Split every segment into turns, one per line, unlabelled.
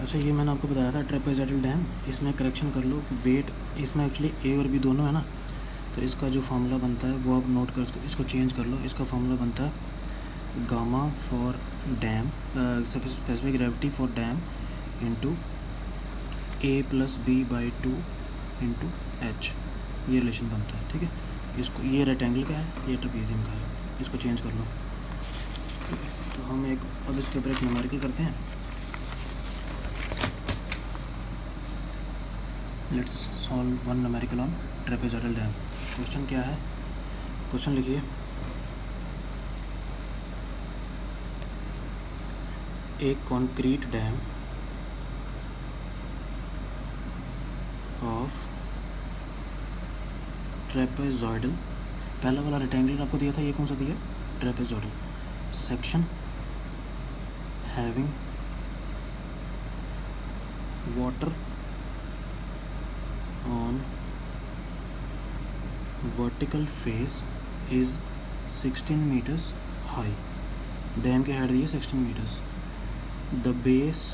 अच्छा, ये मैंने आपको बताया था ट्रेपेज़ाइडल डैम, इसमें करेक्शन कर लो कि वेट इसमें एक्चुअली ए और बी दोनों है ना, तो इसका जो फार्मूला बनता है वो आप नोट कर इसको चेंज कर लो। इसका फार्मूला बनता है gamma for dam specific gravity for dam into A plus B by 2 into H, ये रिलेशन बनता है। ठीक है, इसको ये रेक्टेंगल का है, ये ट्रेपेजियम का है, इसको चेंज कर लो। ठीक है, तो हम अब इसके ऊपर एक न्यूमेरिकल करते हैं। Let's solve one numerical on trapezoidal dam. Question क्या है, क्वेश्चन लिखिए, एक कॉन्क्रीट डैम ऑफ ट्रेपेज़ाइडल, पहला वाला रेक्टेंगुलर आपको दिया था, ये कौन सा दिया, trapezoidal section having water on vertical face is 16 meters high। Dam की हाइट दी है 16 meters। The base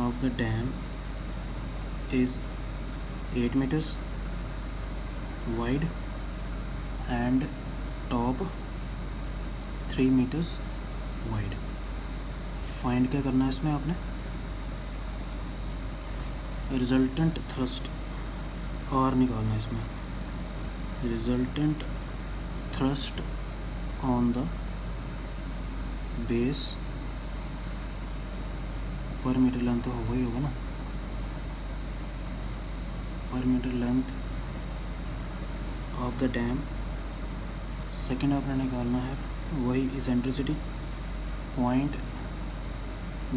of the dam is 8 meters wide and top 3 meters wide। Find क्या करना है इसमें आपने, रिजल्टेंट थ्रस्ट आर निकालना है इसमें, resultant thrust on the base per metre length तो होगा ही होगा ना, per metre length of the dam. Second आपने निकालना है वही eccentricity, point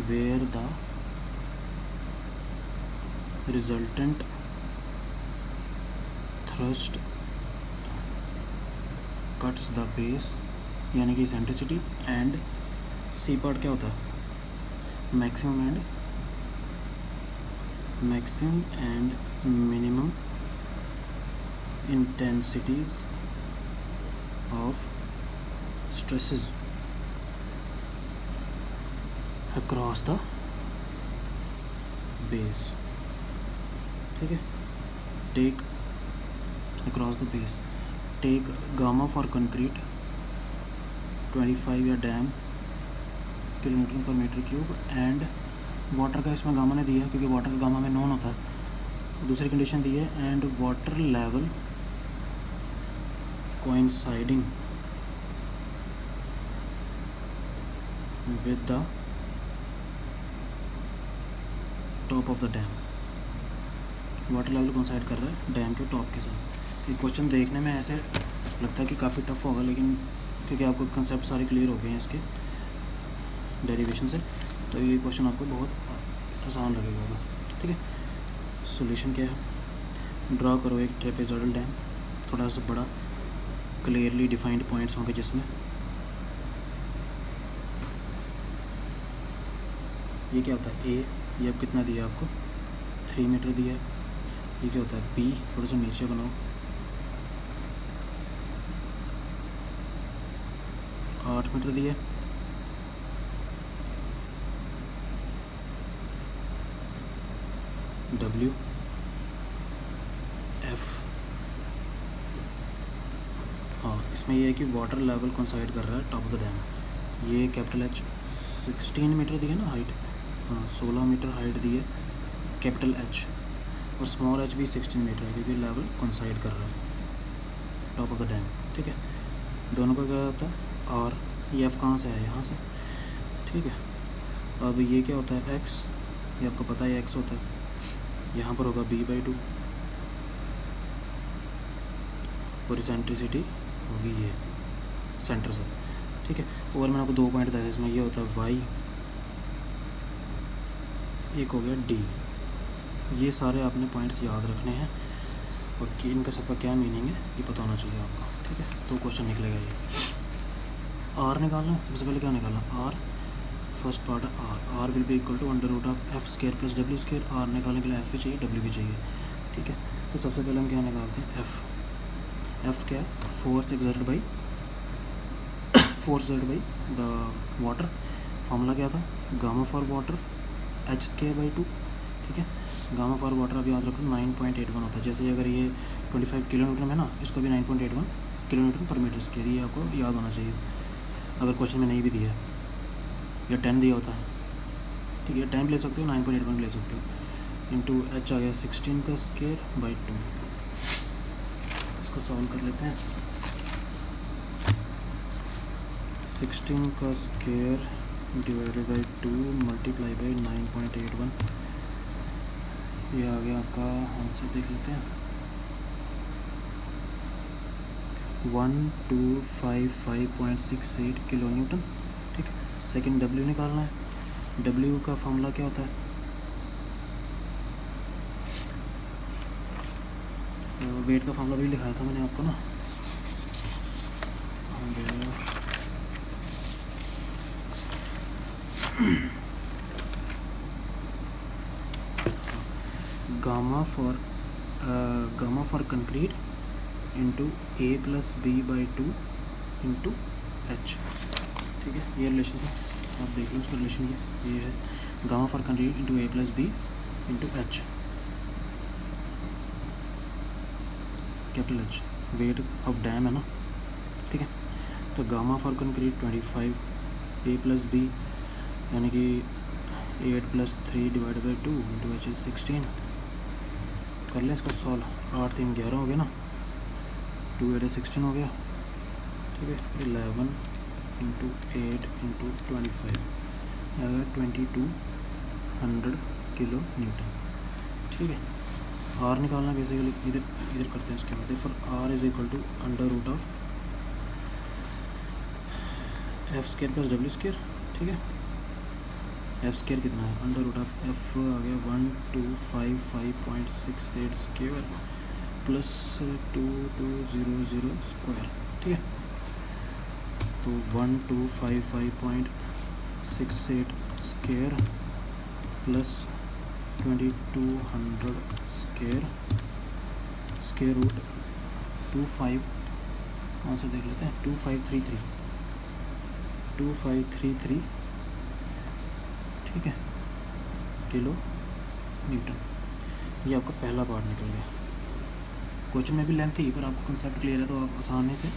where the resultant thrust cuts the base, यानी कि इसेंट्रिसिटी। एंड सी पार्ट क्या होता है, maximum and minimum intensities of stresses across the base. ठीक है, take across the base, take gamma for concrete 25 या डैम किलोमीटर पर metre cube, and water का इसमें गामा ने दिया क्योंकि वाटर का गामा में नॉन होता है। दूसरी कंडीशन दी है, and water level coinciding with the top of the dam, water level coincide कर रहा है डैम के टॉप के साथ। ये क्वेश्चन देखने में ऐसे लगता है कि काफ़ी टफ होगा, लेकिन क्योंकि आपको कंसेप्ट सारे क्लियर हो गए हैं इसके डेरिवेशन से, तो ये क्वेश्चन आपको बहुत आसान लगेगा अभी। ठीक है, सॉल्यूशन क्या है, ड्रा करो एक ट्रेपेज़ाइडल डैम, थोड़ा सा बड़ा, क्लियरली डिफाइंड पॉइंट्स होंगे जिसमें ये क्या होता है, ए, ये अब कितना दिया आपको 3 मीटर दिया है। ये क्या होता है, बी, थोड़ा सा नीचे बनाओ, 8 मीटर दिया। डब्ल्यू, एफ, हाँ इसमें यह है कि वाटर लेवल कोइंसाइड कर रहा है टॉप ऑफ द डैम। ये कैपिटल एच 16 मीटर दी है ना हाइट, हाँ 16 मीटर हाइट दी है कैपिटल एच, और स्मॉल एच भी 16 मीटर है क्योंकि लेवल कोइंसाइड कर रहा है टॉप ऑफ द डैम। ठीक है, दोनों का क्या होता है आर, ये एफ कहाँ से है, यहाँ से। ठीक है, अब ये क्या होता है एक्स, ये आपको पता है एक्स होता है, यहाँ पर होगा b/2 और इसेंट्रिसिटी होगी ये सेंटर से। ठीक है, और मैंने आपको 2 पॉइंट बताया इसमें, ये होता है y, एक हो गया d। ये सारे आपने पॉइंट्स याद रखने हैं और कि इनका सबका क्या मीनिंग है ये पता होना चाहिए आपको। ठीक है, तो क्वेश्चन निकलेगा ये। आर निकालना, सबसे पहले क्या निकालना, आर, फर्स्ट पार्ट है R will be equal to √f² plus w²। R निकालने के लिए एफ भी चाहिए, डब्ल्यू भी चाहिए। ठीक है, तो सबसे पहले हम क्या निकालते हैं, एफ क्या है, force exerted by the water. Formula क्या था, gamma for water H square by 2, ठीक है। गामा फॉर वाटर आप याद रखो 9.81 होता है। जैसे अगर ये 25 किलो न्यूटन में ना, इसको भी 9.81 किलो न्यूटन पर मीटर स्केयर, ये आपको याद होना चाहिए अगर क्वेश्चन में नहीं भी दिया है या 10 दिया होता है, ठीक है। 10 ले सकते हो, 9.81 ले सकते हो। इंटू एच आ गया 16 का स्केयर बाई 2। इसको सॉल्व कर लेते हैं। 16 का square divided by 2 multiply by 9.81, ये आ गया आपका आंसर। देख लेते हैं 1255.68 किलो न्यूटन, ठीक है। सेकेंड डब्ल्यू निकालना है। डब्ल्यू का फॉर्मूला क्या होता है? वेट का फॉर्मूला भी लिखाया था मैंने आपको ना, gamma for concrete into A plus B by 2 into H, ठीक है। ये रिलेशन है, आप देख लो इसका रिलेशन ये है gamma for concrete into A plus B into H, capital H weight of dam है ना, ठीक है। तो gamma for concrete 25, A plus B यानी कि 8 + 3 divided by 2 into H is 16। कर लें इसको सॉल्व। 8 3 11 हो गया ना, 2 8 16 हो गया, ठीक है। 11 इंटू 8 इंटू 25 अगर 2200 किलो न्यूटन, ठीक है। आर निकालना बेसिकली इधर करते हैं इसके बाद। For R is equal to under root of F square plus W square, ठीक है। एफ स्केयर कितना है? अंडर रूट ऑफ एफ आ गया 1255.68 स्केयर प्लस 2200 स्क्वायर, ठीक है। तो 1255.68 square plus 2200 square root 25, answer देख लेते हैं 2533, ठीक है, किलो न्यूटन। ये आपका पहला पार्ट निकल गया। क्वेश्चन में भी लेंथ थी पर आपको कंसेप्ट क्लियर है तो आप आसानी से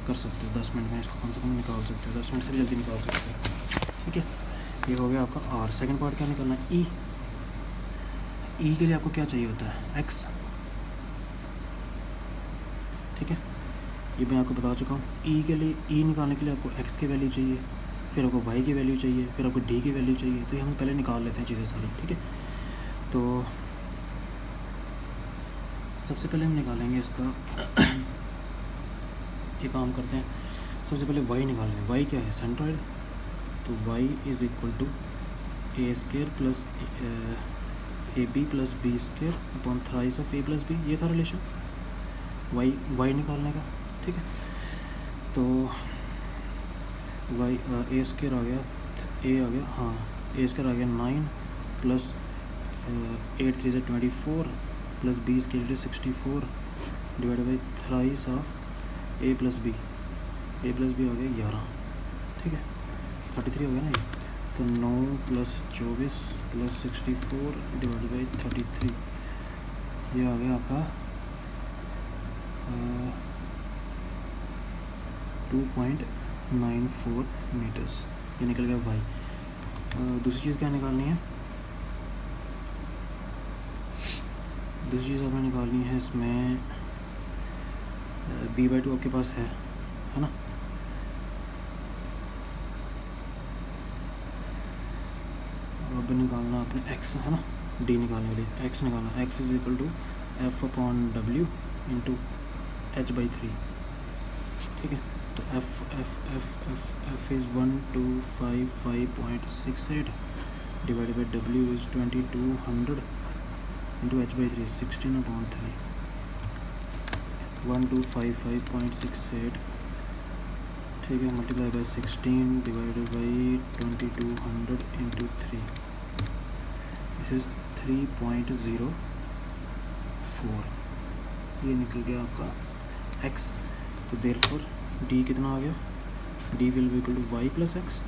कर सकते हो। 10 मिनट में इसको कम से कम निकाल सकते हो, 10 मिनट से जल्दी निकाल सकते हो, ठीक है। ये हो गया आपका आर। सेकंड पार्ट क्या निकलना है? ई। ई के लिए आपको क्या चाहिए होता है? एक्स, ठीक है। ये मैं आपको बता चुका हूँ। ई के लिए, ई निकालने के लिए आपको एक्स की वैल्यू चाहिए, फिर आपको वाई की वैल्यू चाहिए, फिर आपको डी की वैल्यू चाहिए। तो ये हम पहले निकाल लेते हैं चीज़ें सारी, ठीक है। तो सबसे पहले हम निकालेंगे इसका ये काम करते हैं। सबसे पहले वाई निकाल लें। वाई क्या है? सेंट्रॉइड। तो y is equal to a square plus a b plus b square upon thrice of a plus b. ये था रिलेशन वाई निकालने का, ठीक है। तो वाई ए स्केयर आ गया, ए आ गया, हाँ ए स्केयर आ गया 9 प्लस 8 3 से 24 plus b square 64 divide by thrice of a plus b. A plus b हो गया 11, ठीक है। 33 हो गया ना ये। तो 9 प्लस 24 प्लस 64 डिवाइड बाई 33, ये आ गया आपका 2.94 मीटर्स। ये निकल गया वाई। दूसरी चीज़ क्या निकालनी है? दूसरी चीज़ आपने निकालनी है इसमें b/2 आपके पास है ना। अब निकालना आपने x है ना, d निकालने के लिए x निकालना। x is equal to f/w into h/3, ठीक है। तो f is 1255.68 divide by w is 2200 into h/3 16/3। 1255.68, ठीक है, multiply by 16 divided by 2200 into 3, this is 3.04। ये निकल गया आपका x। तो देयरफॉर d कितना आ गया? d will be equal to y plus x.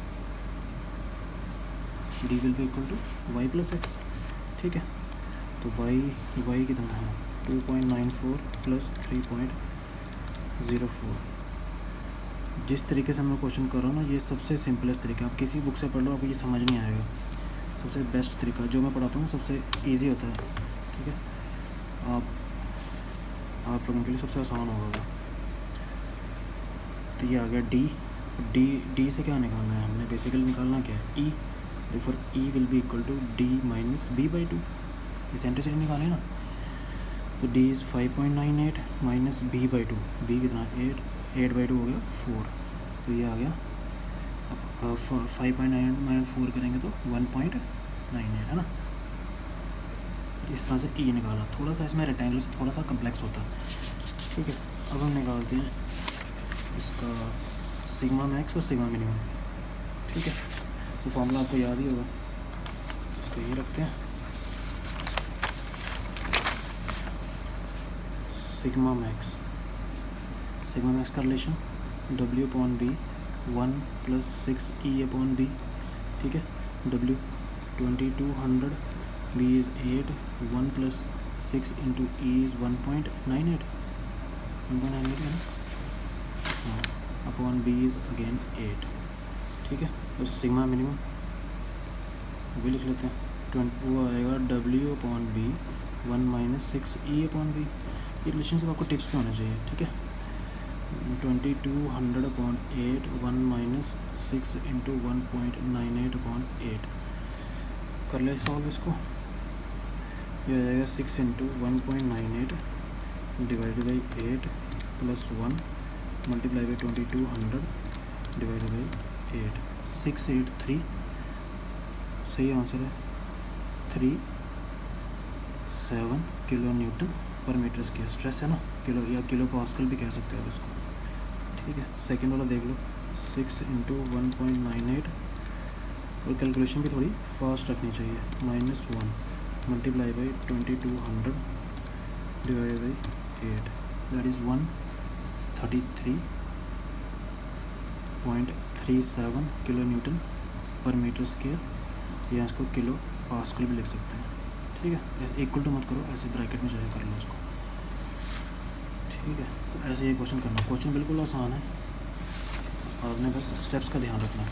D will be equal to y plus x. ठीक है, तो वाई कितना है 2.94 प्लस 3.04। जिस तरीके से मैं क्वेश्चन कर रहा हूँ ना, ये सबसे सिंपलेस्ट तरीका, आप किसी बुक से पढ़ लो आपको ये समझ नहीं आएगा। सबसे बेस्ट तरीका जो मैं पढ़ाता हूँ सबसे इजी होता है। ठीक है, आप लोगों के लिए सबसे आसान होगा। तो ये आ गया डी से क्या निकालना है हमने, बेसिकली निकालना क्या है E, therefore E will be equal to D minus B by two. Eccentricity निकालें ना, तो D is 5.98 minus B by two, B कितना 8 बाई टू हो गया 4। तो ये आ गया 5.98 माइनस 4 करेंगे तो 1.98 है ना। इस तरह से ई निकाला। थोड़ा सा इसमें रेक्टेंगल से थोड़ा सा कम्प्लेक्स होता है। ठीक है, अब हम निकालते हैं इसका सिग्मा मैक्स और सिग्मा मिनिमम। ठीक है, तो फॉर्मूला आपको याद ही होगा, इसको ये रखते हैं। सिग्मा मैक्स का relation W upon b 1 plus 6E upon b. ठीक है, W 2200, B is 8, 1 plus 6 into E is 1.98 है ना, अपॉन बी इज़ अगेन 8। ठीक है, तो सिग्मा मिनिमम भी लिख लेते हैं। वो आएगा W upon b 1 minus 6E upon b. ये रिलेशनशिप आपको टिप्स पे होना चाहिए। ठीक है, 2200 अपॉन 8, 1 माइनस 6 इंटू 1.98 अपॉन 8। कर ले सॉल्व इसको, ये आ जाएगा 6 into 1.98 divided by 8 plus 1 multiply by 2200 divided by 8, 683। सही आंसर है 37 किलो न्यूटन पर मीटर स्क्वायर। स्ट्रेस है ना, किलो या किलो पास्कल भी कह सकते हो इसको। ठीक है, सेकंड वाला देख लो, 6 इंटू 1.98, और कैलकुलेशन भी थोड़ी फास्ट रखनी चाहिए, -1 multiply by 2200 divided by 8, that is 133.37 kilo Newton पर मीटर स्क्वायर, या इसको किलो पास्कल भी लिख सकते हैं। ठीक है, ऐसे इक्वल टू मत करो, ऐसे ब्रैकेट में जो है कर लो उसको। ठीक है, तो ऐसे ये क्वेश्चन करना। क्वेश्चन बिल्कुल आसान है, आपने बस स्टेप्स का ध्यान रखना है।